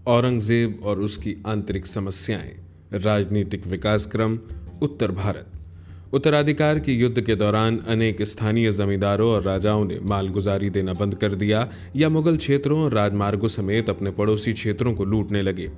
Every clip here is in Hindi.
औरंगजेब और उसकी आंतरिक समस्याएं, राजनीतिक विकास क्रम, उत्तर भारत। उत्तराधिकार के युद्ध के दौरान अनेक स्थानीय जमींदारों और राजाओं ने मालगुजारी देना बंद कर दिया या मुगल क्षेत्रों और राजमार्गों समेत अपने पड़ोसी क्षेत्रों को लूटने लगे।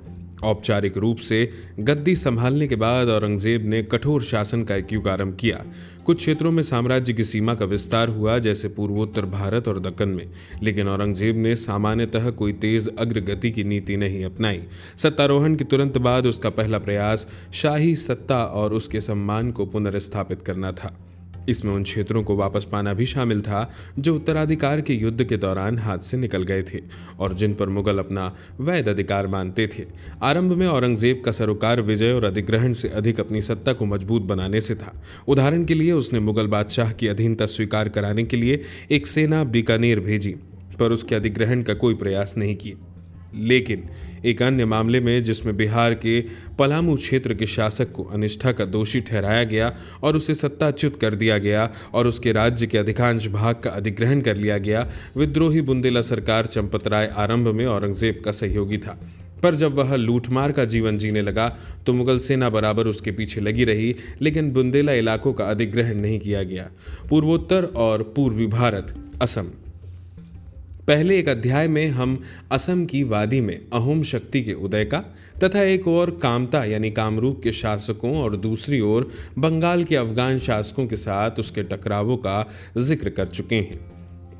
औपचारिक रूप से गद्दी संभालने के बाद औरंगजेब ने कठोर शासन का एक युग आरंभ किया। कुछ क्षेत्रों में साम्राज्य की सीमा का विस्तार हुआ, जैसे पूर्वोत्तर भारत और दक्कन में, लेकिन औरंगजेब ने सामान्यतः कोई तेज अग्रगति की नीति नहीं अपनाई। सत्तारोहण के तुरंत बाद उसका पहला प्रयास शाही सत्ता और उसके सम्मान को पुनर्स्थापित करना था। इसमें उन क्षेत्रों को वापस पाना भी शामिल था जो उत्तराधिकार के युद्ध के दौरान हाथ से निकल गए थे और जिन पर मुगल अपना वैध अधिकार मानते थे। आरंभ में औरंगजेब का सरोकार विजय और अधिग्रहण से अधिक अपनी सत्ता को मजबूत बनाने से था। उदाहरण के लिए उसने मुगल बादशाह की अधीनता स्वीकार कराने के लिए एक सेना बीकानेर भेजी, पर उसके अधिग्रहण का कोई प्रयास नहीं किया। लेकिन एक अन्य मामले में, जिसमें बिहार के पलामू क्षेत्र के शासक को अनिष्ठा का दोषी ठहराया गया और उसे सत्ताच्युत कर दिया गया और उसके राज्य के अधिकांश भाग का अधिग्रहण कर लिया गया, विद्रोही बुंदेला सरकार चंपतराय आरंभ में औरंगजेब का सहयोगी था। पर जब वह लूटमार का जीवन जीने लगा तो मुगल सेना बराबर उसके पीछे लगी रही, लेकिन बुंदेला इलाकों का अधिग्रहण नहीं किया गया। पूर्वोत्तर और पूर्वी भारत, असम। पहले एक अध्याय में हम असम की वादी में अहोम शक्ति के उदय का तथा एक ओर कामता यानी कामरूप के शासकों और दूसरी ओर बंगाल के अफगान शासकों के साथ उसके टकरावों का जिक्र कर चुके हैं।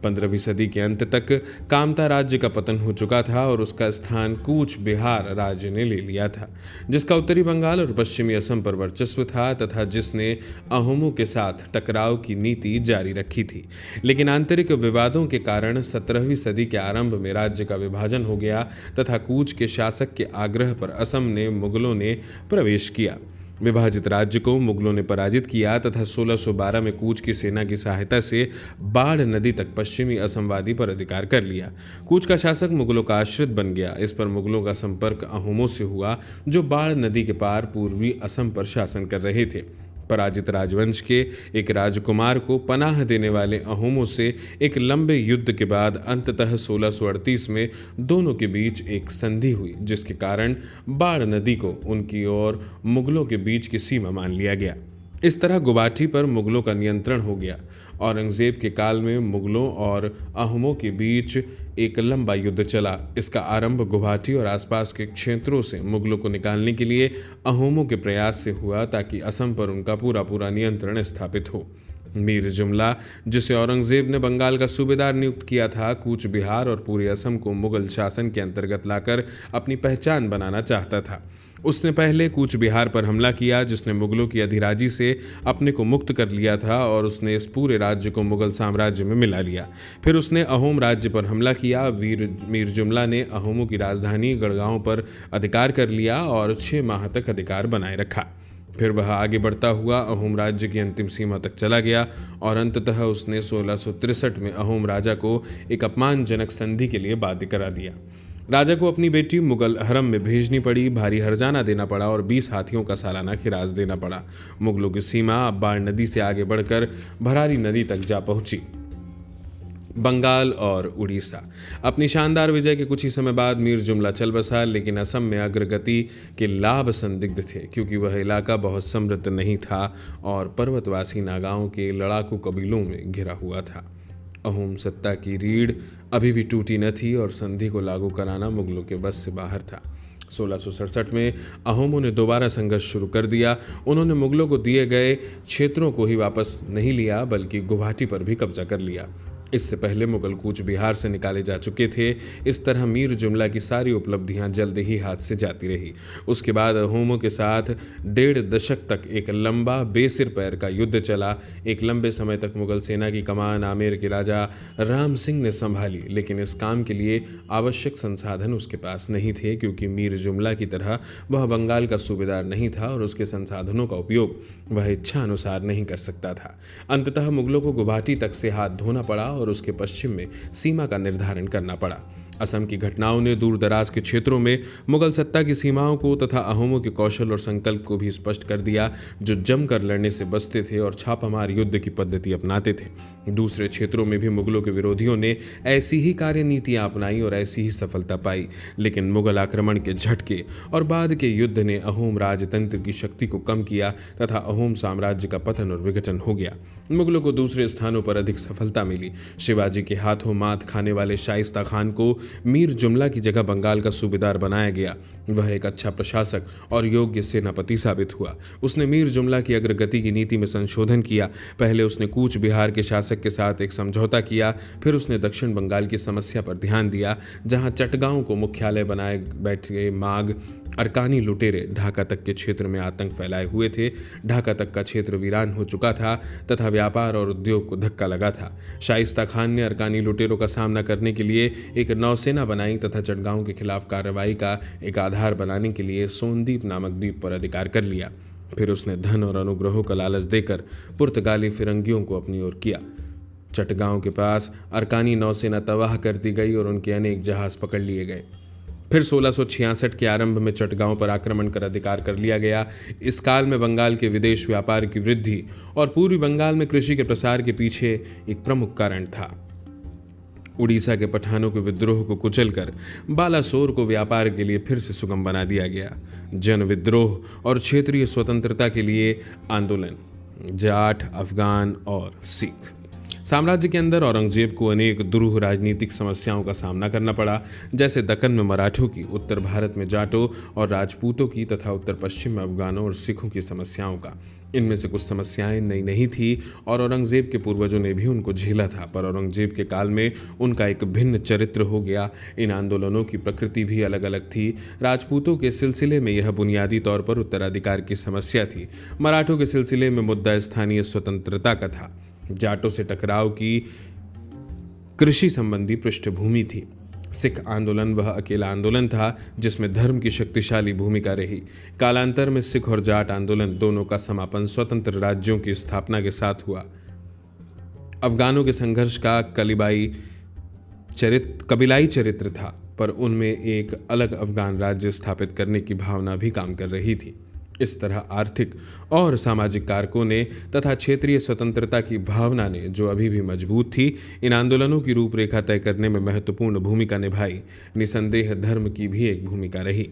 15वीं सदी के अंत तक कामता राज्य का पतन हो चुका था और उसका स्थान कूच बिहार राज्य ने ले लिया था, जिसका उत्तरी बंगाल और पश्चिमी असम पर वर्चस्व था तथा जिसने अहोमों के साथ टकराव की नीति जारी रखी थी। लेकिन आंतरिक विवादों के कारण 17वीं सदी के आरंभ में राज्य का विभाजन हो गया तथा कूच के शासक के आग्रह पर असम ने मुगलों ने प्रवेश किया। विभाजित राज्य को मुगलों ने पराजित किया तथा 1612 में कूच की सेना की सहायता से बाढ़ नदी तक पश्चिमी असम वादी पर अधिकार कर लिया। कूच का शासक मुगलों का आश्रित बन गया। इस पर मुगलों का संपर्क अहोमों से हुआ, जो बाढ़ नदी के पार पूर्वी असम पर शासन कर रहे थे। पराजित राजवंश के एक राजकुमार को पनाह देने वाले अहोमों से एक लंबे युद्ध के बाद अंततः 1638 में दोनों के बीच एक संधि हुई, जिसके कारण बाढ़ नदी को उनकी और मुगलों के बीच की सीमा मान लिया गया। इस तरह गुवाहाटी पर मुगलों का नियंत्रण हो गया। औरंगजेब के काल में मुगलों और अहोमों के बीच एक लंबा युद्ध चला। इसका आरंभ गुवाहाटी और आसपास के क्षेत्रों से मुगलों को निकालने के लिए अहोमों के प्रयास से हुआ, ताकि असम पर उनका पूरा नियंत्रण स्थापित हो। मीर जुमला, जिसे औरंगजेब ने बंगाल का सूबेदार नियुक्त किया था, कूच बिहार और पूरे असम को मुगल शासन के अंतर्गत लाकर अपनी पहचान बनाना चाहता था। उसने पहले कूच बिहार पर हमला किया, जिसने मुगलों की अधिराजी से अपने को मुक्त कर लिया था और उसने इस पूरे राज्य को मुगल साम्राज्य में मिला लिया। फिर उसने अहोम राज्य पर हमला किया। मीर जुमला ने अहोमों की राजधानी गढ़गांव पर अधिकार कर लिया और 6 माह तक अधिकार बनाए रखा। फिर वह आगे बढ़ता हुआ अहोम राज्य की अंतिम सीमा तक चला गया और अंततः उसने 1663 में अहोम राजा को एक अपमानजनक संधि के लिए बाध्य करा दिया। राजा को अपनी बेटी मुगल हरम में भेजनी पड़ी, भारी हर्जाना देना पड़ा और 20 हाथियों का सालाना खिराज देना पड़ा। मुगलों की सीमा अब बाढ़ नदी से आगे बढ़कर भरारी नदी तक जा पहुंची। बंगाल और उड़ीसा। अपनी शानदार विजय के कुछ ही समय बाद मीर जुमला चल बसा, लेकिन असम में अग्रगति के लाभ संदिग्ध थे, क्योंकि वह इलाका बहुत समृद्ध नहीं था और पर्वतवासी नागाओं के लड़ाकू कबीलों में घिरा हुआ था। अहोम सत्ता की रीढ़ अभी भी टूटी न थी और संधि को लागू कराना मुगलों के बस से बाहर था। 1667 में अहोमों ने दोबारा संघर्ष शुरू कर दिया। उन्होंने मुगलों को दिए गए क्षेत्रों को ही वापस नहीं लिया, बल्कि गुवाहाटी पर भी कब्जा कर लिया। इससे पहले मुगल कूच बिहार से निकाले जा चुके थे। इस तरह मीर जुमला की सारी उपलब्धियां जल्द ही हाथ से जाती रही। उसके बाद अहोमों के साथ 1.5 दशक तक एक लंबा बेसिर पैर का युद्ध चला। एक लंबे समय तक मुगल सेना की कमान आमेर के राजा राम सिंह ने संभाली, लेकिन इस काम के लिए आवश्यक संसाधन उसके पास नहीं थे, क्योंकि मीर जुमला की तरह वह बंगाल का सूबेदार नहीं था और उसके संसाधनों का उपयोग वह इच्छा अनुसार नहीं कर सकता था। अंततः मुगलों को गुवाहाटी तक से हाथ धोना पड़ा और उसके पश्चिम में सीमा का निर्धारण करना पड़ा। असम की घटनाओं ने दूर दराज के क्षेत्रों में मुगल सत्ता की सीमाओं को तथा अहोमों के कौशल और संकल्प को भी स्पष्ट कर दिया, जो जमकर लड़ने से बचते थे और छापामार युद्ध की पद्धति अपनाते थे। दूसरे क्षेत्रों में भी मुगलों के विरोधियों ने ऐसी ही कार्यनीतियां अपनाई और ऐसी ही सफलता पाई, लेकिन मुगल आक्रमण के झटके और बाद के युद्ध ने अहोम राजतंत्र की शक्ति को कम किया तथा अहोम साम्राज्य का पतन और विघटन हो गया। मुगलों को दूसरे स्थानों पर अधिक सफलता मिली। शिवाजी के हाथों मात खाने वाले शाइस्ता खान को मीर जुमला की जगह बंगाल का सूबेदार बनाया गया। वह एक अच्छा प्रशासक और योग्य सेनापति साबित हुआ। उसने मीर जुमला की अग्रगति की नीति में संशोधन किया। पहले उसने कूच बिहार के शासक के साथ एक समझौता किया, फिर उसने दक्षिण बंगाल की समस्या पर ध्यान दिया, जहां चटगांव को मुख्यालय बनाए बैठे माघ अरकानी लुटेरे ढाका तक के क्षेत्र में आतंक फैलाए हुए थे। ढाका तक का क्षेत्र वीरान हो चुका था तथा व्यापार और उद्योग को धक्का लगा था। शाइस्ता खान ने अरकानी लुटेरों का सामना करने के लिए एक नौसेना बनाई तथा चटगांव के खिलाफ कार्रवाई का एक आधार बनाने के लिए सोनदीप नामक द्वीप पर अधिकार कर लिया। फिर उसने धन और अनुग्रहों का लालच देकर पुर्तगाली फिरंगियों को अपनी ओर किया। चटगांव के पास अरकानी नौसेना तबाह कर दी गई और उनके अनेक जहाज पकड़ लिए गए। फिर 1666 के आरंभ में चटगांव पर आक्रमण कर अधिकार कर लिया गया। इस काल में बंगाल के विदेश व्यापार की वृद्धि और पूर्वी बंगाल में कृषि के प्रसार के पीछे एक प्रमुख कारण था। उड़ीसा के पठानों के विद्रोह को कुचलकर बालासोर को व्यापार के लिए फिर से सुगम बना दिया गया। जन विद्रोह और क्षेत्रीय स्वतंत्रता के लिए आंदोलन, जाट, अफगान और सिख। साम्राज्य के अंदर औरंगजेब को अनेक दुरूह राजनीतिक समस्याओं का सामना करना पड़ा, जैसे दक्कन में मराठों की, उत्तर भारत में जाटों और राजपूतों की तथा उत्तर पश्चिम में अफगानों और सिखों की समस्याओं का। इनमें से कुछ समस्याएं नई नहीं थी और औरंगजेब के पूर्वजों ने भी उनको झेला था, पर औरंगजेब के काल में उनका एक भिन्न चरित्र हो गया। इन आंदोलनों की प्रकृति भी अलग अलग थी। राजपूतों के सिलसिले में यह बुनियादी तौर पर उत्तराधिकार की समस्या थी। मराठों के सिलसिले में मुद्दा स्थानीय स्वतंत्रता का था। जाटों से टकराव की कृषि संबंधी पृष्ठभूमि थी। सिख आंदोलन वह अकेला आंदोलन था जिसमें धर्म की शक्तिशाली भूमिका रही। कालांतर में सिख और जाट आंदोलन दोनों का समापन स्वतंत्र राज्यों की स्थापना के साथ हुआ। अफगानों के संघर्ष का कबीलाई चरित्र था, पर उनमें एक अलग अफगान राज्य स्थापित करने की भावना भी काम कर रही थी। इस तरह आर्थिक और सामाजिक कारकों ने तथा क्षेत्रीय स्वतंत्रता की भावना ने, जो अभी भी मजबूत थी, इन आंदोलनों की रूपरेखा तय करने में महत्वपूर्ण भूमिका निभाई। निसंदेह धर्म की भी एक भूमिका रही।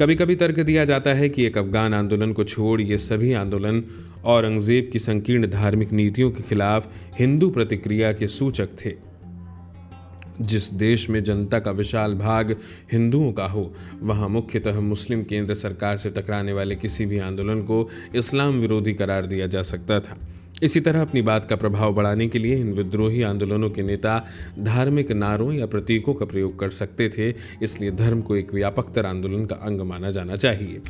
कभी कभी तर्क दिया जाता है कि एक अफगान आंदोलन को छोड़ ये सभी आंदोलन औरंगजेब की संकीर्ण धार्मिक नीतियों के खिलाफ हिंदू प्रतिक्रिया के सूचक थे। जिस देश में जनता का विशाल भाग हिंदुओं का हो, वहां मुख्यतः मुस्लिम केंद्र सरकार से टकराने वाले किसी भी आंदोलन को इस्लाम विरोधी करार दिया जा सकता था। इसी तरह अपनी बात का प्रभाव बढ़ाने के लिए इन विद्रोही आंदोलनों के नेता धार्मिक नारों या प्रतीकों का प्रयोग कर सकते थे। इसलिए धर्म को एक व्यापकतर आंदोलन का अंग माना जाना चाहिए।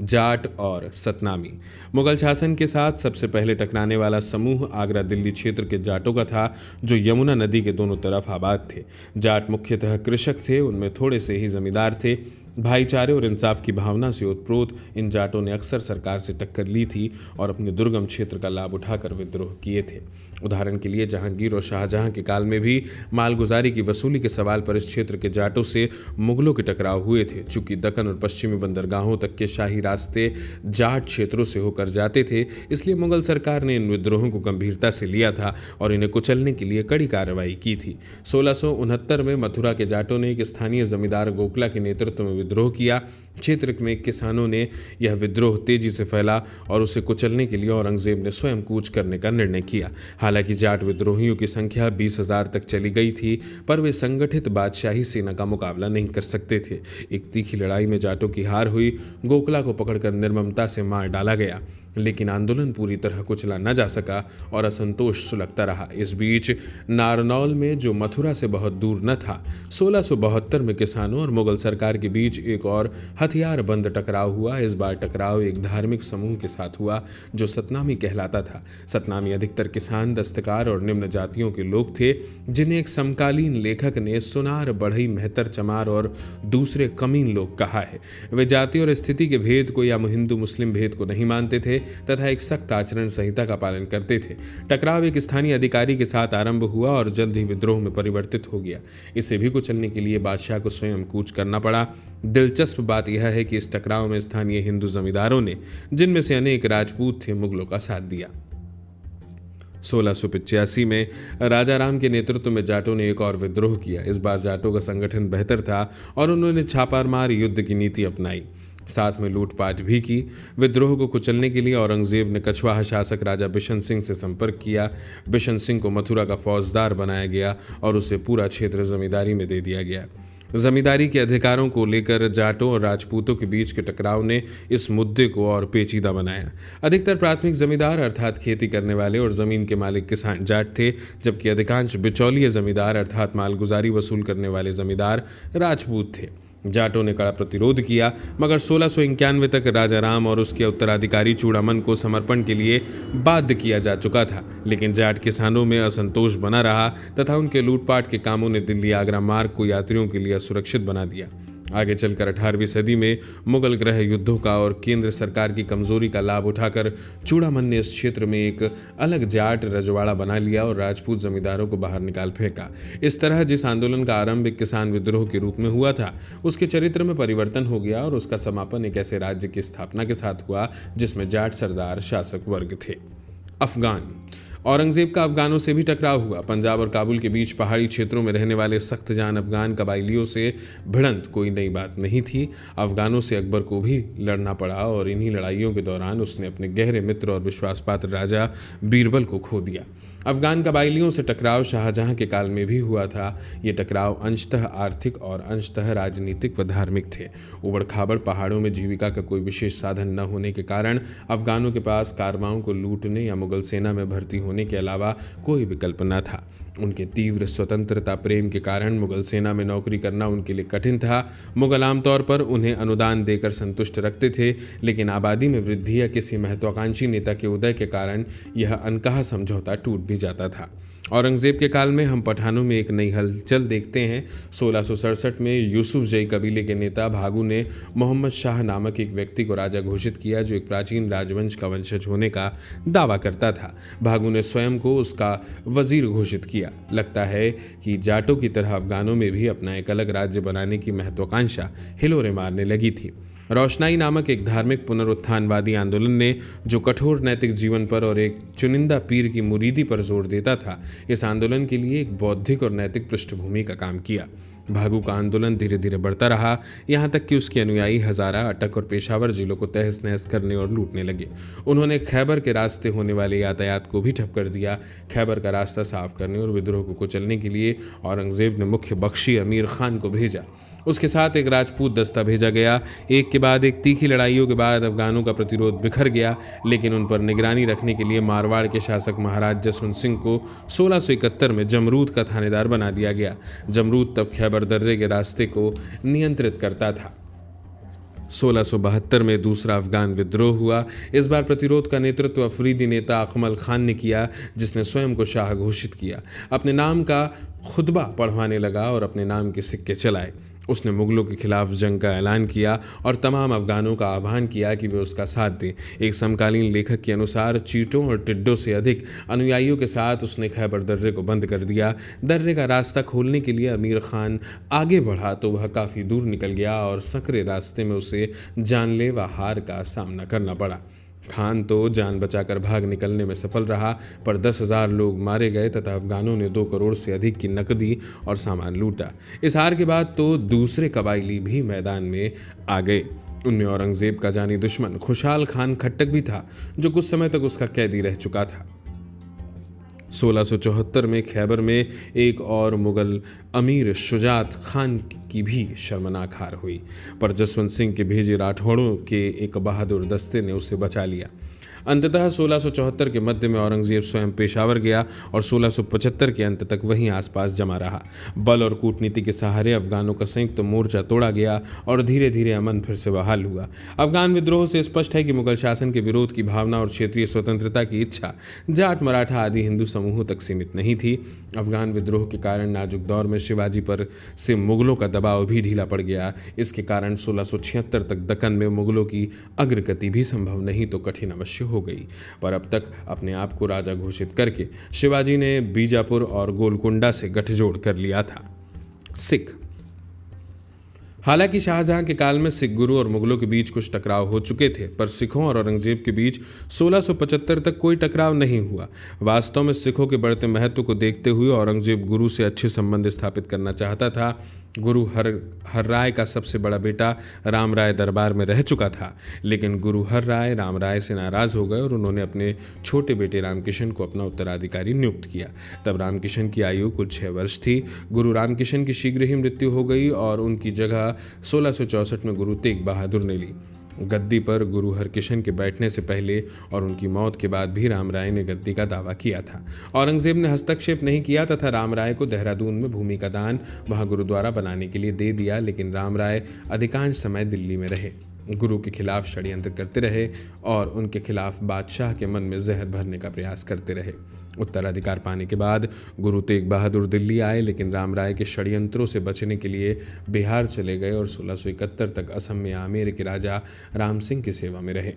जाट और सतनामी। मुगल शासन के साथ सबसे पहले टकराने वाला समूह आगरा दिल्ली क्षेत्र के जाटों का था, जो यमुना नदी के दोनों तरफ आबाद थे। जाट मुख्यतः कृषक थे, उनमें थोड़े से ही जमींदार थे। भाईचारे और इंसाफ की भावना से ओतप्रोत इन जाटों ने अक्सर सरकार से टक्कर ली थी और अपने दुर्गम क्षेत्र का लाभ उठाकर विद्रोह किए थे। उदाहरण के लिए जहांगीर और शाहजहां के काल में भी मालगुजारी की वसूली के सवाल पर इस क्षेत्र के जाटों से मुगलों के टकराव हुए थे। चूंकि दक्कन और पश्चिमी बंदरगाहों तक के शाही रास्ते जाट क्षेत्रों से होकर जाते थे, इसलिए मुगल सरकार ने इन विद्रोहों को गंभीरता से लिया था और इन्हें कुचलने के लिए कड़ी कार्रवाई की थी। 1669 में मथुरा के जाटों ने एक स्थानीय जमींदार गोखला के नेतृत्व में विद्रोह किया। क्षेत्र में किसानों ने यह विद्रोह तेजी से फैला और उसे कुचलने के लिए औरंगजेब ने स्वयं कूच करने का निर्णय किया। हालांकि जाट विद्रोहियों की संख्या 20,000 तक चली गई थी, पर वे संगठित बादशाही सेना का मुकाबला नहीं कर सकते थे। एक तीखी लड़ाई में जाटों की हार हुई। गोखला को पकड़कर निर्ममता से मार डाला गया, लेकिन आंदोलन पूरी तरह कुचला न जा सका और असंतोष सुलगता रहा। इस बीच नारनौल में, जो मथुरा से बहुत दूर न था, 1672 में किसानों और मुगल सरकार के बीच एक और हथियारबंद टकराव हुआ। इस बार टकराव एक धार्मिक समूह के साथ हुआ जो सतनामी कहलाता था। सतनामी अधिकतर किसान, दस्तकार और निम्न जातियों के लोग थे, जिन्हें एक समकालीन लेखक ने सुनार, बढ़ई, मेहतर, चमार और दूसरे कमीन लोग कहा है। वे जाति और स्थिति के भेद को या हिंदू मुस्लिम भेद को नहीं मानते थे। तथा एक सख्त आचरण संहिता का पालन करते थे। टकराव एक स्थानीय अधिकारी के साथ आरंभ हुआ और जल्द ही विद्रोह में परिवर्तित हो गया। इसे भी कुचलने के लिए बादशाह को स्वयं कूच करना पड़ा। दिलचस्प बात यह है कि इस टकराव में स्थानीय हिंदू जमींदारों ने, जिनमें से अनेक राजपूत थे, मुगलों का साथ दिया। 1685 में राजाराम के नेतृत्व में जाटों ने एक और विद्रोह किया। इस बार जाटों का संगठन बेहतर था और उन्होंने छापामार युद्ध की नीति अपनाई, साथ में लूटपाट भी की। विद्रोह को कुचलने के लिए औरंगजेब ने कछवाहा शासक राजा बिशन सिंह से संपर्क किया। बिशन सिंह को मथुरा का फौजदार बनाया गया और उसे पूरा क्षेत्र जमींदारी में दे दिया गया। जमींदारी के अधिकारों को लेकर जाटों और राजपूतों के बीच के टकराव ने इस मुद्दे को और पेचीदा बनाया। अधिकतर प्राथमिक जमींदार अर्थात खेती करने वाले और जमीन के मालिक किसान जाट थे, जबकि अधिकांश बिचौलिए जमींदार अर्थात मालगुजारी वसूल करने वाले जमींदार राजपूत थे। जाटों ने कड़ा प्रतिरोध किया, मगर 1691 तक राजाराम और उसके उत्तराधिकारी चूड़ामन को समर्पण के लिए बाध्य किया जा चुका था। लेकिन जाट किसानों में असंतोष बना रहा तथा उनके लूटपाट के कामों ने दिल्ली आगरा मार्ग को यात्रियों के लिए असुरक्षित बना दिया। आगे चलकर 18वीं सदी में मुगल गृह युद्धों का और केंद्र सरकार की कमजोरी का लाभ उठाकर चूड़ामन ने इस क्षेत्र में एक अलग जाट रजवाड़ा बना लिया और राजपूत जमींदारों को बाहर निकाल फेंका। इस तरह जिस आंदोलन का आरंभ एक किसान विद्रोह के रूप में हुआ था, उसके चरित्र में परिवर्तन हो गया और उसका समापन एक ऐसे राज्य की स्थापना के साथ हुआ जिसमें जाट सरदार शासक वर्ग थे। अफगान। औरंगजेब का अफगानों से भी टकराव हुआ। पंजाब और काबुल के बीच पहाड़ी क्षेत्रों में रहने वाले सख्त जान अफगान कबाइलियों से भिड़ंत कोई नई बात नहीं थी। अफगानों से अकबर को भी लड़ना पड़ा और इन्हीं लड़ाइयों के दौरान उसने अपने गहरे मित्र और विश्वासपात्र राजा बीरबल को खो दिया। अफगान कबाइलियों से टकराव शाहजहां के काल में भी हुआ था। ये टकराव अंशतः आर्थिक और अंशतः राजनीतिक व धार्मिक थे। उबड़ खाबड़ पहाड़ों में जीविका का कोई विशेष साधन न होने के कारण अफगानों के पास कारवाओं को लूटने या मुगल सेना में भर्ती होने के अलावा कोई विकल्प न था। उनके तीव्र स्वतंत्रता प्रेम के कारण मुगल सेना में नौकरी करना उनके लिए कठिन था। मुगल आमतौर पर उन्हें अनुदान देकर संतुष्ट रखते थे, लेकिन आबादी में वृद्धि या किसी महत्वाकांक्षी नेता के उदय के कारण यह अनकहा समझौता टूट भी जाता था। औरंगजेब के काल में हम पठानों में एक नई हलचल देखते हैं। 1667 में यूसुफ जई कबीले के नेता भागू ने मोहम्मद शाह नामक एक व्यक्ति को राजा घोषित किया, जो एक प्राचीन राजवंश का वंशज होने का दावा करता था। भागू ने स्वयं को उसका वजीर घोषित किया। लगता है कि जाटों की तरह अफगानों में भी अपना एक अलग राज्य बनाने की महत्वाकांक्षा हिलोरे मारने लगी थी। रोशनाई नामक एक धार्मिक पुनरुत्थानवादी आंदोलन ने, जो कठोर नैतिक जीवन पर और एक चुनिंदा पीर की मुरीदी पर जोर देता था, इस आंदोलन के लिए एक बौद्धिक और नैतिक पृष्ठभूमि का काम किया। भागू का आंदोलन धीरे धीरे बढ़ता रहा, यहाँ तक कि उसके अनुयायी हजारा, अटक और पेशावर जिलों को तहस नहस करने और लूटने लगे। उन्होंने खैबर के रास्ते होने वाले यातायात को भी ठप कर दिया। खैबर का रास्ता साफ करने और विद्रोह को कुचलने के लिए औरंगजेब ने मुख्य बख्शी अमीर खान को भेजा। उसके साथ एक राजपूत दस्ता भेजा गया। एक के बाद एक तीखी लड़ाइयों के बाद अफगानों का प्रतिरोध बिखर गया, लेकिन उन पर निगरानी रखने के लिए मारवाड़ के शासक महाराज जसवंत सिंह को 1671 में जमरूद का थानेदार बना दिया गया। जमरूद तब खैबर दर्रे के रास्ते को नियंत्रित करता था। 1672 में दूसरा अफगान विद्रोह हुआ। इस बार प्रतिरोध का नेतृत्व अफरीदी नेता अकमल खान ने किया, जिसने स्वयं को शाह घोषित किया। अपने नाम का खुतबा पढ़वाने लगा और अपने नाम के सिक्के चलाए। उसने मुगलों के खिलाफ जंग का ऐलान किया और तमाम अफगानों का आह्वान किया कि वे उसका साथ दें। एक समकालीन लेखक के अनुसार चीटों और टिड्डों से अधिक अनुयायियों के साथ उसने खैबर दर्रे को बंद कर दिया। दर्रे का रास्ता खोलने के लिए अमीर खान आगे बढ़ा तो वह काफ़ी दूर निकल गया और संकरे रास्ते में उसे जानलेवा हार का सामना करना पड़ा। खान तो जान बचाकर भाग निकलने में सफल रहा, पर 10,000 लोग मारे गए तथा अफगानों ने 2 करोड़ से अधिक की नकदी और सामान लूटा। इस हार के बाद तो दूसरे कबाइली भी मैदान में आ गए। उनमें औरंगजेब का जानी दुश्मन खुशहाल खान खट्टक भी था, जो कुछ समय तक उसका कैदी रह चुका था। 1674 में खैबर में एक और मुगल अमीर शुजात खान की भी शर्मनाक हार हुई, पर जसवंत सिंह के भेजे राठौड़ों के एक बहादुर दस्ते ने उसे बचा लिया। अंततः 1674 के मध्य में औरंगजेब स्वयं पेशावर गया और 1675 के अंत तक वहीं आसपास जमा रहा। बल और कूटनीति के सहारे अफगानों का संयुक्त मोर्चा तोड़ा गया और धीरे धीरे अमन फिर से बहाल हुआ। अफगान विद्रोह से स्पष्ट है कि मुगल शासन के विरोध की भावना और क्षेत्रीय स्वतंत्रता की इच्छा जाट मराठा आदि हिंदू समूहों तक सीमित नहीं थी। अफगान विद्रोह के कारण नाजुक दौर में शिवाजी पर से मुगलों का दबाव भी ढीला पड़ गया। इसके कारण 1676 तक दक्कन में मुगलों की अग्रगति भी संभव नहीं तो कठिन अवश्य हो गई, पर अब तक अपने आप को राजा घोषित करके शिवाजी ने बीजापुर और गोलकुंडा से गठजोड़ कर लिया था। सिख। हालांकि शाहजहां के काल में सिख गुरु और मुगलों के बीच कुछ टकराव हो चुके थे, पर सिखों और औरंगजेब के बीच 1675 तक कोई टकराव नहीं हुआ। वास्तव में सिखों के बढ़ते महत्व को देखते हुए औरंगजेब गुरु से अच्छे संबंध स्थापित करना चाहता था। गुरु हर राय का सबसे बड़ा बेटा राम राय दरबार में रह चुका था, लेकिन गुरु हर राय राम राय से नाराज हो गए और उन्होंने अपने छोटे बेटे रामकिशन को अपना उत्तराधिकारी नियुक्त किया। तब रामकिशन की आयु कुल 6 वर्ष थी। गुरु रामकिशन की शीघ्र ही मृत्यु हो गई और उनकी जगह 1664 में गुरु तेग बहादुर ने ली। गद्दी पर गुरु हरकिशन के बैठने से पहले और उनकी मौत के बाद भी राम राय ने गद्दी का दावा किया था। औरंगजेब ने हस्तक्षेप नहीं किया तथा राम राय को देहरादून में भूमि का दान वहां गुरुद्वारा बनाने के लिए दे दिया, लेकिन राम राय अधिकांश समय दिल्ली में रहे, गुरु के खिलाफ षड्यंत्र करते रहे और उनके खिलाफ बादशाह के मन में जहर भरने का प्रयास करते रहे। उत्तराधिकार पाने के बाद गुरु तेग बहादुर दिल्ली आए, लेकिन राम राय के षड्यंत्रों से बचने के लिए बिहार चले गए और 1671 तक असम में आमेर के राजा राम सिंह की सेवा में रहे।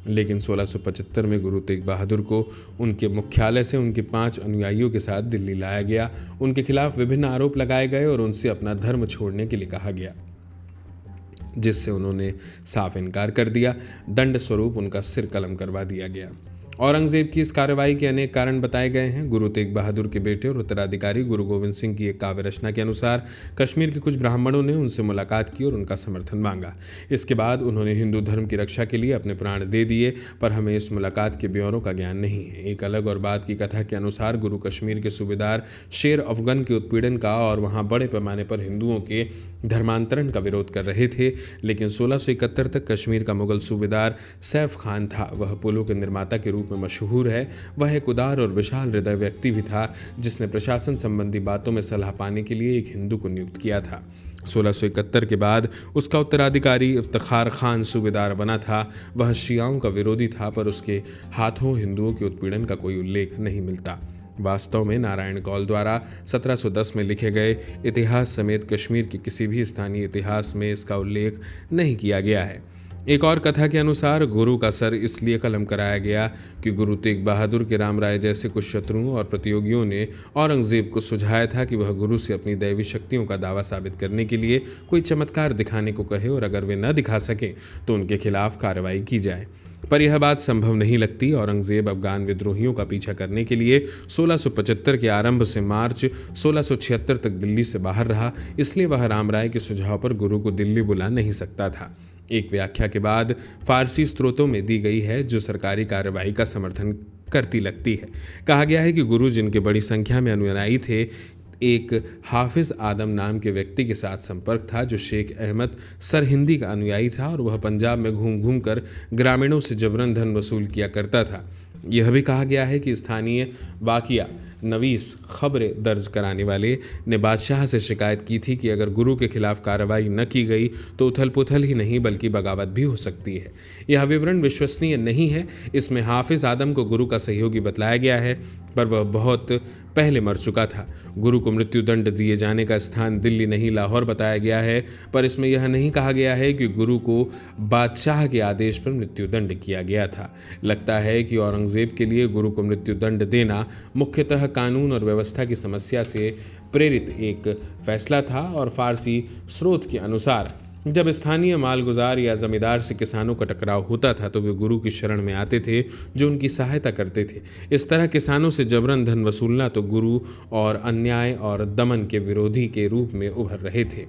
लेकिन 1675 में गुरु तेग बहादुर को उनके मुख्यालय से उनके 5 अनुयायियों के साथ दिल्ली लाया गया। उनके खिलाफ विभिन्न आरोप लगाए गए और उनसे अपना धर्म छोड़ने के लिए कहा गया, जिससे उन्होंने साफ इनकार कर दिया। दंड स्वरूप उनका सिर कलम करवा दिया गया। औरंगजेब की इस कार्रवाई के अनेक कारण बताए गए हैं। गुरु तेग बहादुर के बेटे और उत्तराधिकारी गुरु गोविंद सिंह की एक काव्य रचना के अनुसार कश्मीर के कुछ ब्राह्मणों ने उनसे मुलाकात की और उनका समर्थन मांगा। इसके बाद उन्होंने हिंदू धर्म की रक्षा के लिए अपने प्राण दे दिए, पर हमें इस मुलाकात के ब्यौरों का ज्ञान नहीं है। एक अलग और बात की कथा के अनुसार गुरु कश्मीर के सूबेदार शेर अफगन के उत्पीड़न का और वहाँ बड़े पैमाने पर हिंदुओं के धर्मांतरण का विरोध कर रहे थे, लेकिन 1671 तक कश्मीर का मुगल सूबेदार सैफ खान था। वह पुलों के निर्माता के रूप में मशहूर है। वह एक उदार और विशाल हृदय व्यक्ति भी था, जिसने प्रशासन संबंधी बातों में सलाह पाने के लिए एक हिंदू को नियुक्त किया था। 1671 के बाद उसका उत्तराधिकारी इफ्तिखार खान सूबेदार बना था। वह शियाओं का विरोधी था, पर उसके हाथों हिंदुओं के उत्पीड़न का कोई उल्लेख नहीं मिलता। वास्तव में नारायण कौल द्वारा 1710 में लिखे गए इतिहास समेत कश्मीर के किसी भी स्थानीय इतिहास में इसका उल्लेख नहीं किया गया है। एक और कथा के अनुसार गुरु का सर इसलिए कलम कराया गया कि गुरु तेग बहादुर के राम राय जैसे कुछ शत्रुओं और प्रतियोगियों ने औरंगजेब को सुझाया था कि वह गुरु से अपनी दैवी शक्तियों का दावा साबित करने के लिए कोई चमत्कार दिखाने को कहे और अगर वे न दिखा सकें तो उनके खिलाफ कार्रवाई की जाए। पर यह बात संभव नहीं लगती। औरंगजेब अफगान विद्रोहियों का पीछा करने के लिए 1675 के आरंभ से मार्च 1676 तक दिल्ली से बाहर रहा, इसलिए वह राम राय के सुझाव पर गुरु को दिल्ली बुला नहीं सकता था। एक व्याख्या के बाद फारसी स्रोतों में दी गई है जो सरकारी कार्रवाई का समर्थन करती लगती है। कहा गया है कि गुरु, जिनके बड़ी संख्या में अनुयायी थे, एक हाफिज आदम नाम के व्यक्ति के साथ संपर्क था जो शेख अहमद सरहिंदी का अनुयायी था और वह पंजाब में घूम घूम कर ग्रामीणों से जबरन धन वसूल किया करता था। यह भी कहा गया है कि स्थानीय वाकिया नवीस खबरें दर्ज कराने वाले ने बादशाह से शिकायत की थी कि अगर गुरु के खिलाफ कार्रवाई न की गई तो उथल पुथल ही नहीं बल्कि बगावत भी हो सकती है। यह विवरण विश्वसनीय नहीं है। इसमें हाफिज आदम को गुरु का सहयोगी बतलाया गया है, पर वह बहुत पहले मर चुका था। गुरु को मृत्युदंड दिए जाने का स्थान दिल्ली नहीं लाहौर बताया गया है, पर इसमें यह नहीं कहा गया है कि गुरु को बादशाह के आदेश पर मृत्युदंड किया गया था। लगता है कि औरंगजेब के लिए गुरु को मृत्युदंड देना मुख्यतः कानून और व्यवस्था की समस्या से प्रेरित एक फैसला था और फारसी स्रोत के अनुसार जब स्थानीय मालगुजार या जमींदार से किसानों का टकराव होता था तो वे गुरु की शरण में आते थे जो उनकी सहायता करते थे। इस तरह किसानों से जबरन धन वसूलना तो गुरु और अन्याय और दमन के विरोधी के रूप में उभर रहे थे।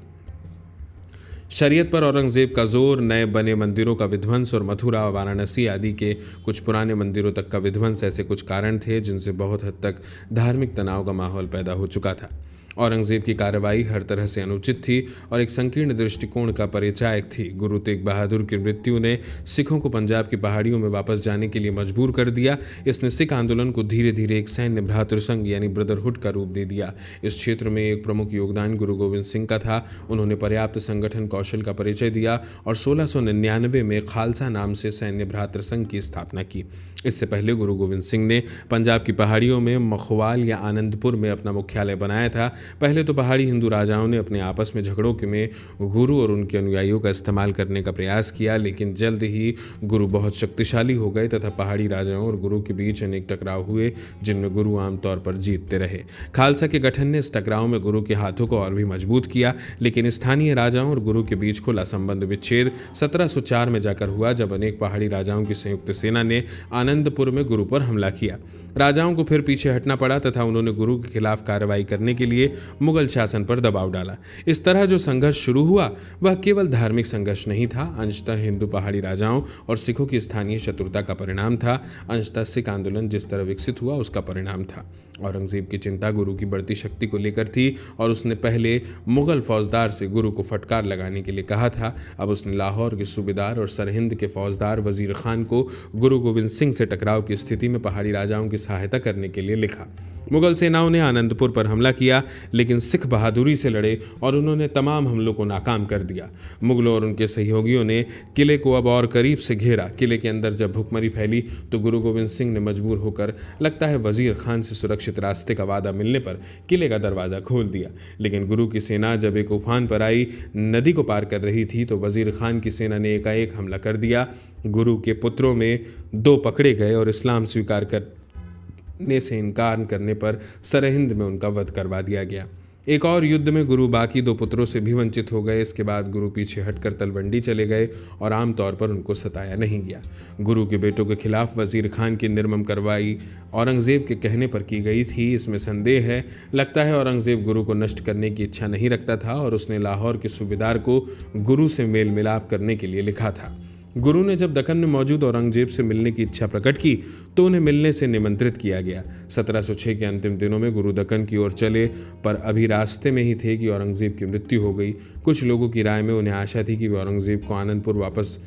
शरीयत पर औरंगजेब का जोर, नए बने मंदिरों का विध्वंस और मथुरा, वाराणसी आदि के कुछ पुराने मंदिरों तक का विध्वंस ऐसे कुछ कारण थे जिनसे बहुत हद तक धार्मिक तनाव का माहौल पैदा हो चुका था। औरंगजेब की कार्रवाई हर तरह से अनुचित थी और एक संकीर्ण दृष्टिकोण का परिचायक थी। गुरु तेग बहादुर की मृत्यु ने सिखों को पंजाब की पहाड़ियों में वापस जाने के लिए मजबूर कर दिया। इसने सिख आंदोलन को धीरे धीरे एक सैन्य भ्रातृसंघ यानी ब्रदरहुड का रूप दे दिया। इस क्षेत्र में एक प्रमुख योगदान गुरु गोविंद सिंह का था। उन्होंने पर्याप्त संगठन कौशल का परिचय दिया और 1699 में खालसा नाम से सैन्य भ्रातृसंघ की स्थापना की। इससे पहले गुरु गोविंद सिंह ने पंजाब की पहाड़ियों में मखवाल या आनंदपुर में अपना मुख्यालय बनाया था। पहले तो पहाड़ी हिंदू राजाओं ने अपने आपस में झगड़ों में गुरु और उनके अनुयायियों का इस्तेमाल करने का प्रयास किया, लेकिन जल्द ही गुरु बहुत शक्तिशाली हो गए तथा पहाड़ी राजाओं और गुरु के बीच अनेक टकराव हुए, जिनमें गुरु आमतौर पर जीतते रहे। खालसा के गठन ने इस टकराव में गुरु के हाथों को और भी मजबूत किया, लेकिन स्थानीय राजाओं और गुरु के बीच खुला संबंध विच्छेद 1704 में जाकर हुआ, जब अनेक पहाड़ी राजाओं की संयुक्त सेना ने आनंदपुर में गुरु पर हमला किया। राजाओं को फिर पीछे हटना पड़ा तथा उन्होंने गुरु के खिलाफ कार्रवाई करने के लिए मुगल शासन पर दबाव डाला। इस तरह जो संघर्ष शुरू हुआ वह केवल धार्मिक संघर्ष नहीं था, अंशतः हिंदू पहाड़ी राजाओं और सिखों की स्थानीय शत्रुता का परिणाम था, अंशतः सिख आंदोलन जिस तरह विकसित हुआ उसका परिणाम था। औरंगजेब की चिंता गुरु की बढ़ती शक्ति को लेकर थी और उसने पहले मुगल फौजदार से गुरु को फटकार लगाने के लिए कहा था। अब उसने लाहौर के सूबेदार और सरहिंद के फौजदार वजीर खान को गुरु गोविंद सिंह से टकराव की स्थिति में पहाड़ी राजाओं की सहायता करने के लिए लिखा। मुगल सेनाओं ने आनंदपुर पर हमला किया, लेकिन सिख बहादुरी से लड़े और उन्होंने तमाम हमलों को नाकाम कर दिया। मुगलों और उनके सहयोगियों ने किले को अब और करीब से घेरा। किले के अंदर जब भुखमरी फैली तो गुरु गोविंद सिंह ने मजबूर होकर, लगता है वजीर खान से सुरक्षित रास्ते का वादा मिलने पर, किले का दरवाजा खोल दिया। लेकिन गुरु की सेना जब एक उफान पर आई, नदी को पार कर रही थी, तो वजीर खान की सेना ने एकाएक हमला कर दिया। गुरु के पुत्रों में 2 पकड़े गए और इस्लाम स्वीकार करने से इनकार करने पर सरहिंद में उनका वध करवा दिया गया। एक और युद्ध में गुरु बाकी 2 पुत्रों से भी वंचित हो गए। इसके बाद गुरु पीछे हटकर तलवंडी चले गए और आमतौर पर उनको सताया नहीं गया। गुरु के बेटों के खिलाफ वजीर खान की निर्मम कार्रवाई औरंगजेब के कहने पर की गई थी, इसमें संदेह है। लगता है औरंगजेब गुरु को नष्ट करने की इच्छा नहीं रखता था और उसने लाहौर के सूबेदार को गुरु से मेल मिलाप करने के लिए लिखा था। गुरु ने जब दक्कन में मौजूद औरंगजेब से मिलने की इच्छा प्रकट की तो उन्हें मिलने से निमंत्रित किया गया। 1706 के अंतिम दिनों में गुरु दक्कन की ओर चले, पर अभी रास्ते में ही थे कि औरंगजेब की मृत्यु हो गई। कुछ लोगों की राय में उन्हें आशा थी कि वे औरंगजेब को आनंदपुर वापस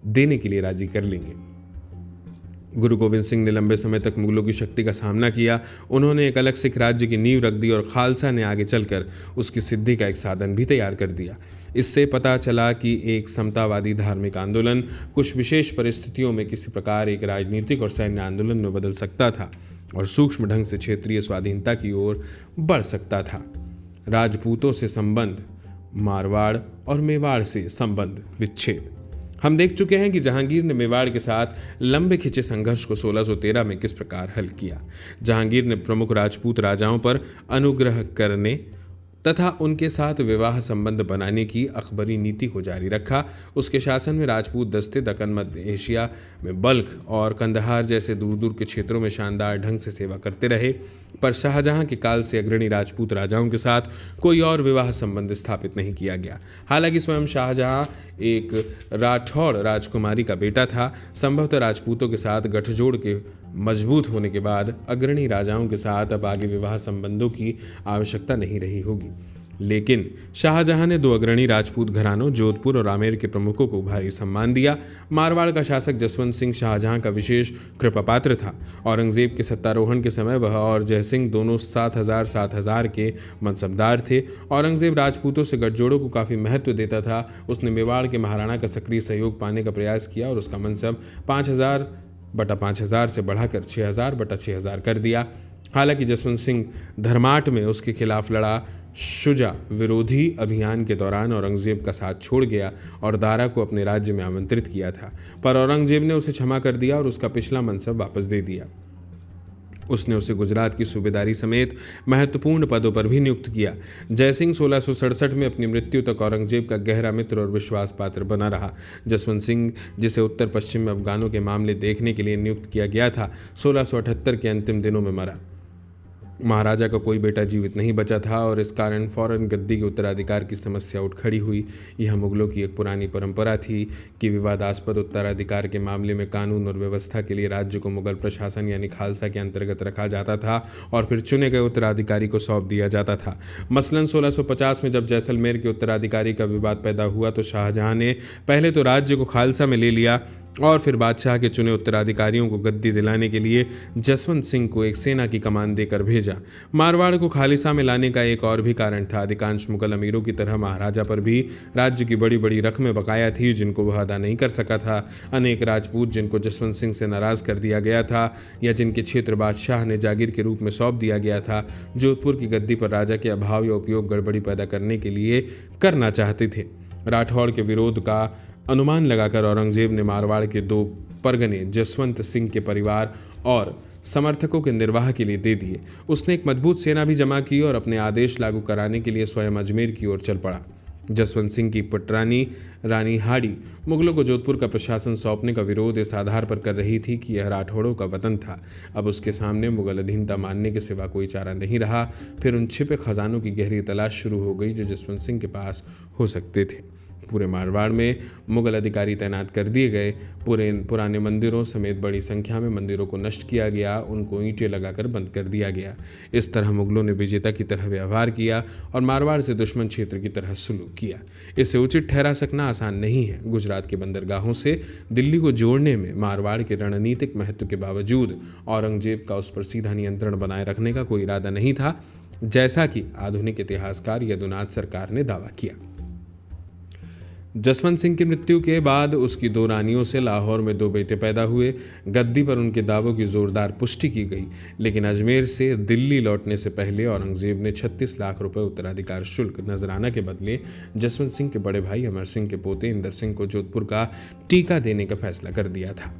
देने के लिए राजी कर लेंगे। गुरु गोविंद सिंह ने लंबे समय तक मुगलों की शक्ति का सामना किया। उन्होंने एक अलग सिख राज्य की नींव रख दी और खालसा ने आगे चलकर उसकी सिद्धि का एक साधन भी तैयार कर दिया। इससे पता चला कि एक समतावादी धार्मिक आंदोलन कुछ विशेष परिस्थितियों में किसी प्रकार एक राजनीतिक और सैन्य आंदोलन में बदल सकता था और सूक्ष्म ढंग से क्षेत्रीय स्वाधीनता की ओर बढ़ सकता था। राजपूतों से संबंध, मारवाड़ और मेवाड़ से संबंध विच्छेद। हम देख चुके हैं कि जहांगीर ने मेवाड़ के साथ लंबे खिंचे संघर्ष को 1613 में किस प्रकार हल किया। जहांगीर ने प्रमुख राजपूत राजाओं पर अनुग्रह करने तथा उनके साथ विवाह संबंध बनाने की अकबरी नीति को जारी रखा। उसके शासन में राजपूत दस्ते दक्कन, मध्य एशिया में बल्ख और कंदहार जैसे दूर दूर के क्षेत्रों में शानदार ढंग से सेवा करते रहे, पर शाहजहां के काल से अग्रणी राजपूत राजाओं के साथ कोई और विवाह संबंध स्थापित नहीं किया गया। हालांकि स्वयं शाहजहां एक राठौड़ राजकुमारी का बेटा था। संभवतः राजपूतों के साथ गठजोड़ के मजबूत होने के बाद अग्रणी राजाओं के साथ अब आगे विवाह संबंधों की आवश्यकता नहीं रही होगी। लेकिन शाहजहां ने 2 अग्रणी राजपूत घरानों जोधपुर और आमेर के प्रमुखों को भारी सम्मान दिया। मारवाड़ का शासक जसवंत सिंह शाहजहां का विशेष कृपापात्र था। औरंगजेब के सत्तारोहण के समय वह और जयसिंह दोनों 7,000 के मनसबदार थे। औरंगजेब राजपूतों से गठजोड़ों को काफ़ी महत्व देता था। उसने मेवाड़ के महाराणा का सक्रिय सहयोग पाने का प्रयास किया और उसका मनसब 5,000/5,000 से बढ़ाकर 6,000/6,000 कर दिया। हालांकि जसवंत सिंह धर्माट में उसके खिलाफ लड़ा, शुजा विरोधी अभियान के दौरान औरंगजेब का साथ छोड़ गया और दारा को अपने राज्य में आमंत्रित किया था, पर औरंगजेब ने उसे क्षमा कर दिया और उसका पिछला मनसब वापस दे दिया। उसने उसे गुजरात की सूबेदारी समेत महत्वपूर्ण पदों पर भी नियुक्त किया। जयसिंह 1667 में अपनी मृत्यु तक औरंगजेब का गहरा मित्र और विश्वास पात्र बना रहा। जसवंत सिंह, जिसे उत्तर पश्चिम में अफगानों के मामले देखने के लिए नियुक्त किया गया था, 1678 के अंतिम दिनों में मरा। महाराजा का कोई बेटा जीवित नहीं बचा था और इस कारण फौरन गद्दी के उत्तराधिकार की समस्या उठ खड़ी हुई। यह मुगलों की एक पुरानी परंपरा थी कि विवादास्पद उत्तराधिकार के मामले में कानून और व्यवस्था के लिए राज्य को मुगल प्रशासन यानी खालसा के अंतर्गत रखा जाता था और फिर चुने गए उत्तराधिकारी को सौंप दिया जाता था। मसलन 1650 में जब जैसलमेर के उत्तराधिकारी का विवाद पैदा हुआ तो शाहजहां ने पहले तो राज्य को खालसा में ले लिया, और फिर बादशाह के चुने उत्तराधिकारियों को गद्दी दिलाने के लिए जसवंत सिंह को एक सेना की कमान देकर भेजा। मारवाड़ को खालिसा में लाने का एक और भी कारण था। अधिकांश मुगल अमीरों की तरह महाराजा पर भी राज्य की बड़ी बड़ी रकमें बकाया थी जिनको वह अदा नहीं कर सका था। अनेक राजपूत जिनको जसवंत सिंह से नाराज कर दिया गया था या जिनके क्षेत्र बादशाह ने जागीर के रूप में सौंप दिया गया था, जोधपुर की गद्दी पर राजा के अभाव या उपयोग गड़बड़ी पैदा करने के लिए करना चाहते थे। राठौड़ के विरोध का अनुमान लगाकर औरंगजेब ने मारवाड़ के 2 परगने जसवंत सिंह के परिवार और समर्थकों के निर्वाह के लिए दे दिए। उसने एक मजबूत सेना भी जमा की और अपने आदेश लागू कराने के लिए स्वयं अजमेर की ओर चल पड़ा। जसवंत सिंह की पटरानी रानी हाड़ी मुगलों को जोधपुर का प्रशासन सौंपने का विरोध इस आधार पर कर रही थी कि यह राठौड़ों का वतन था। अब उसके सामने मुगल अधीनता मानने के सिवा कोई चारा नहीं रहा। फिर उन छिपे खजानों की गहरी तलाश शुरू हो गई जो जसवंत सिंह के पास हो सकते थे। पूरे मारवाड़ में मुगल अधिकारी तैनात कर दिए गए। पुराने मंदिरों समेत बड़ी संख्या में मंदिरों को नष्ट किया गया, उनको ईंटें लगाकर बंद कर दिया गया। इस तरह मुगलों ने विजेता की तरह व्यवहार किया और मारवाड़ से दुश्मन क्षेत्र की तरह सलूक किया। इसे उचित ठहरा सकना आसान नहीं है। गुजरात के बंदरगाहों से दिल्ली को जोड़ने में मारवाड़ के रणनीतिक महत्व के बावजूद औरंगजेब का उस पर सीधा नियंत्रण बनाए रखने का कोई इरादा नहीं था, जैसा कि आधुनिक इतिहासकार यदुनाथ सरकार ने दावा किया। जसवंत सिंह की मृत्यु के बाद उसकी 2 रानियों से लाहौर में 2 बेटे पैदा हुए। गद्दी पर उनके दावों की जोरदार पुष्टि की गई, लेकिन अजमेर से दिल्ली लौटने से पहले औरंगजेब ने 36 लाख रुपए उत्तराधिकार शुल्क नजराना के बदले जसवंत सिंह के बड़े भाई अमर सिंह के पोते इंदर सिंह को जोधपुर का टीका देने का फैसला कर दिया था।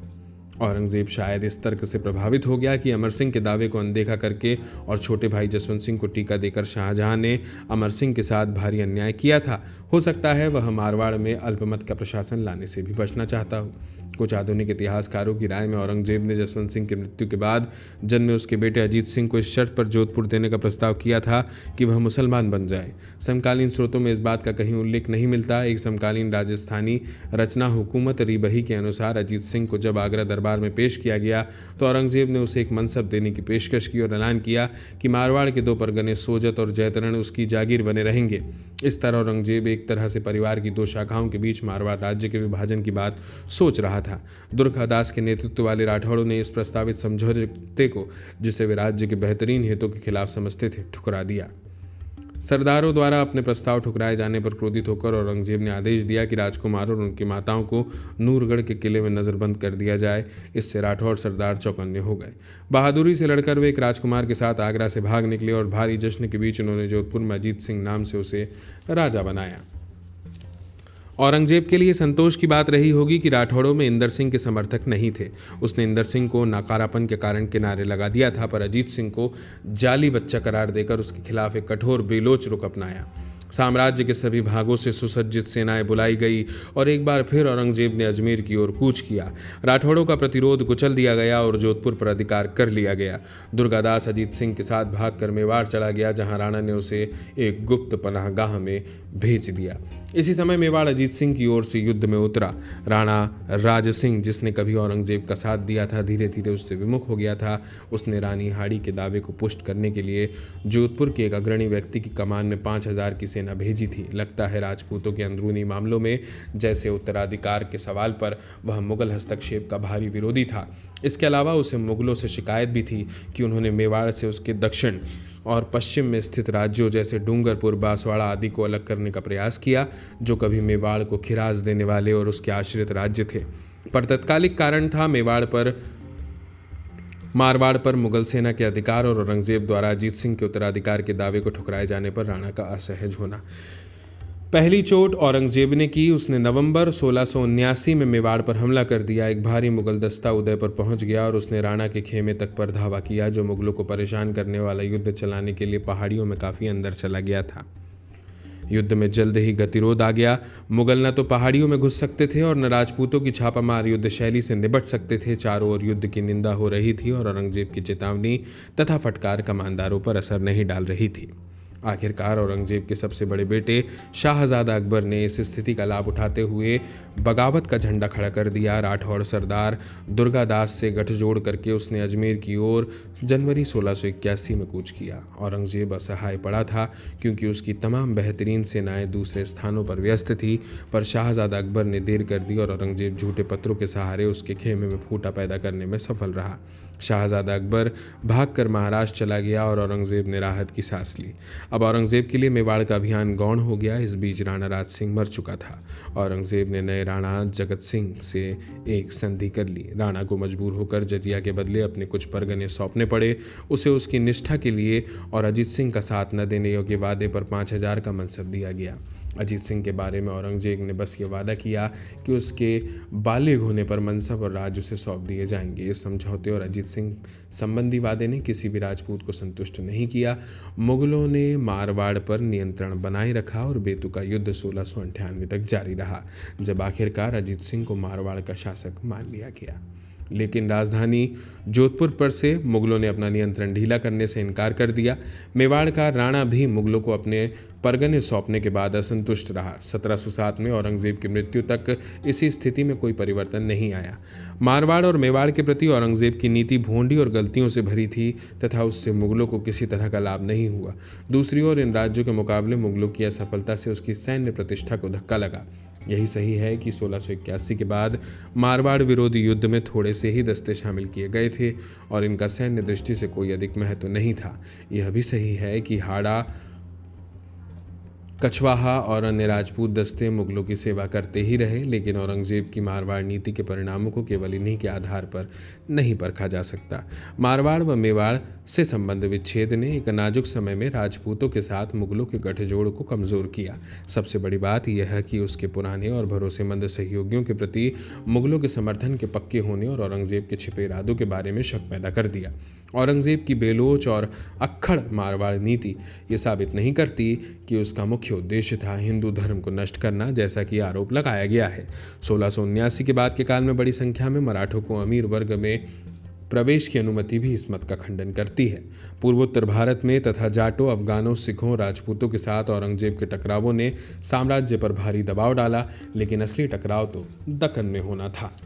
औरंगजेब शायद इस तर्क से प्रभावित हो गया कि अमर सिंह के दावे को अनदेखा करके और छोटे भाई जसवंत सिंह को टीका देकर शाहजहां ने अमर सिंह के साथ भारी अन्याय किया था। हो सकता है वह मारवाड़ में अल्पमत का प्रशासन लाने से भी बचना चाहता हो। कुछ आधुनिक इतिहासकारों की राय में औरंगजेब ने जसवंत सिंह की मृत्यु के बाद जन्मे उसके बेटे अजीत सिंह को इस शर्त पर जोधपुर देने का प्रस्ताव किया था कि वह मुसलमान बन जाए। समकालीन स्रोतों में इस बात का कहीं उल्लेख नहीं मिलता। एक समकालीन राजस्थानी रचना हुकूमत रिबही के अनुसार अजीत सिंह को जब आगरा दरबार में पेश किया गया तो औरंगजेब ने उसे एक मनसब देने की पेशकश की और ऐलान किया कि मारवाड़ के 2 परगने सोजत और जैतरण उसकी जागीर बने रहेंगे। इस तरह औरंगजेब एक तरह से परिवार की 2 शाखाओं के बीच मारवाड़ राज्य के विभाजन की बात सोच रहा था। दुर्गादास के नेतृत्व वाले राठौड़ों ने इस प्रस्तावित समझौते को, जिसे वे राज्य के बेहतरीन हितों के खिलाफ समझते थे, ठुकरा दिया। सरदारों द्वारा अपने प्रस्ताव ठुकराए जाने पर क्रोधित होकर औरंगजेब ने आदेश दिया कि राजकुमारों और उनकी माताओं को नूरगढ़ के किले में नजरबंद कर दिया जाए। इससे राठौड़ सरदार चौकन्ने हो गए। बहादुरी से लड़कर वे एक राजकुमार के साथ आगरा से भाग निकले और भारी जश्न के बीच उन्होंने जोधपुर में अजीत सिंह नाम से उसे राजा बनाया। औरंगजेब के लिए संतोष की बात रही होगी कि राठौड़ों में इंदर सिंह के समर्थक नहीं थे। उसने इंदर सिंह को नाकारापन के कारण किनारे लगा दिया था, पर अजीत सिंह को जाली बच्चा करार देकर उसके खिलाफ एक कठोर बेलोच रुख अपनाया। साम्राज्य के सभी भागों से सुसज्जित सेनाएं बुलाई गई और एक बार फिर औरंगजेब ने अजमेर की ओर कूच किया। राठौड़ों का प्रतिरोध कुचल दिया गया और जोधपुर पर अधिकार कर लिया गया। दुर्गादास अजीत सिंह के साथ भागकर मेवाड़ चला गया, जहां राणा ने उसे एक गुप्त पनाहगाह में भेज दिया। इसी समय मेवाड़ अजीत सिंह की ओर से युद्ध में उतरा। राणा राज सिंह, जिसने कभी औरंगजेब का साथ दिया था, धीरे धीरे उससे विमुख हो गया था। उसने रानी हाड़ी के दावे को पुष्ट करने के लिए जोधपुर के एक अग्रणी व्यक्ति की कमान में 5000 की सेना भेजी थी। लगता है राजपूतों के अंदरूनी मामलों में, जैसे उत्तराधिकार के सवाल पर, वह मुगल हस्तक्षेप का भारी विरोधी था। इसके अलावा उसे मुगलों से शिकायत भी थी कि उन्होंने मेवाड़ से उसके दक्षिण और पश्चिम में स्थित राज्यों जैसे डूंगरपुर, बांसवाड़ा आदि को अलग करने का प्रयास किया, जो कभी मेवाड़ को खिराज देने वाले और उसके आश्रित राज्य थे। पर तत्कालिक कारण था मारवाड़ पर मुगल सेना के अधिकार और औरंगजेब द्वारा अजीत सिंह के उत्तराधिकार के दावे को ठुकराए जाने पर राणा का असहज होना। पहली चोट औरंगजेब ने की। उसने नवंबर 1679 में मेवाड़ पर हमला कर दिया। एक भारी मुगल दस्ता उदय पर पहुंच गया और उसने राणा के खेमे तक पर धावा किया, जो मुगलों को परेशान करने वाला युद्ध चलाने के लिए पहाड़ियों में काफी अंदर चला गया था। युद्ध में जल्द ही गतिरोध आ गया। मुगल न तो पहाड़ियों में घुस सकते थे और न राजपूतों की छापामार युद्ध शैली से निपट सकते थे। चारों ओर युद्ध की निंदा हो रही थी और औरंगजेब की चेतावनी तथा फटकार कमानदारों पर असर नहीं डाल रही थी। आखिरकार औरंगजेब के सबसे बड़े बेटे शाहजादा अकबर ने इस स्थिति का लाभ उठाते हुए बगावत का झंडा खड़ा कर दिया। राठौड़ सरदार दुर्गादास से गठजोड़ करके उसने अजमेर की ओर जनवरी 1681 में कूच किया। औरंगजेब असहाय पड़ा था क्योंकि उसकी तमाम बेहतरीन सेनाएं दूसरे स्थानों पर व्यस्त थी, पर शाहजादा अकबर ने देर कर दी और औरंगजेब झूठे पत्रों के सहारे उसके खेमे में फूटा पैदा करने में सफल रहा। शाहजादा अकबर भागकर महाराष्ट्र चला गया और औरंगजेब ने राहत की सांस ली। अब औरंगजेब के लिए मेवाड़ का अभियान गौण हो गया। इस बीच राणा राज सिंह मर चुका था। औरंगजेब ने नए राणा जगत सिंह से एक संधि कर ली। राणा को मजबूर होकर जजिया के बदले अपने कुछ परगने सौंपने पड़े। उसे उसकी निष्ठा के लिए और अजीत सिंह का साथ न देने योग्य वादे पर 5000 का मनसब दिया गया। अजीत सिंह के बारे में औरंगजेब ने बस ये वादा किया कि उसके बालिग होने पर मनसब और राज उसे सौंप दिए जाएंगे। इस समझौते और अजीत सिंह संबंधी वादे ने किसी भी राजपूत को संतुष्ट नहीं किया। मुगलों ने मारवाड़ पर नियंत्रण बनाए रखा और बेतुका युद्ध 1698 तक जारी रहा, जब आखिरकार अजीत सिंह को मारवाड़ का शासक मान लिया गया। लेकिन राजधानी जोधपुर पर से मुगलों ने अपना नियंत्रण ढीला करने से इनकार कर दिया। मेवाड़ का राणा भी मुगलों को अपने परगने सौंपने के बाद असंतुष्ट रहा। 1707 में औरंगजेब की मृत्यु तक इसी स्थिति में कोई परिवर्तन नहीं आया। मारवाड़ और मेवाड़ के प्रति औरंगजेब की नीति भोंडी और गलतियों से भरी थी तथा उससे मुगलों को किसी तरह का लाभ नहीं हुआ। दूसरी ओर इन राज्यों के मुकाबले मुगलों की असफलता से उसकी सैन्य प्रतिष्ठा को धक्का लगा। यही सही है कि 1681 के बाद मारवाड़ विरोधी युद्ध में थोड़े से ही दस्ते शामिल किए गए थे और इनका सैन्य दृष्टि से कोई अधिक महत्व नहीं था। यह भी सही है कि हाड़ा, कछवाहा और अन्य राजपूत दस्ते मुगलों की सेवा करते ही रहे, लेकिन औरंगजेब की मारवाड़ नीति के परिणामों को केवल इन्हीं के आधार पर नहीं परखा जा सकता। मारवाड़ व मेवाड़ से संबंध विच्छेद ने एक नाजुक समय में राजपूतों के साथ मुगलों के गठजोड़ को कमजोर किया। सबसे बड़ी बात यह है कि उसके पुराने और भरोसेमंद सहयोगियों के प्रति मुगलों के समर्थन के पक्के होने और औरंगजेब के छिपे इरादों के बारे में शक पैदा कर दिया। औरंगजेब की बेलोच और अक्खड़ मारवाड़ नीति ये साबित नहीं करती कि उसका मुख्य उद्देश्य था हिंदू धर्म को नष्ट करना, जैसा कि आरोप लगाया गया है। 1679 के बाद के काल में बड़ी संख्या में मराठों को अमीर वर्ग में प्रवेश की अनुमति भी इस मत का खंडन करती है। पूर्वोत्तर भारत में तथा जाटों, अफगानों, सिखों, राजपूतों के साथ औरंगजेब के टकरावों ने साम्राज्य पर भारी दबाव डाला, लेकिन असली टकराव तो दक्कन में होना था।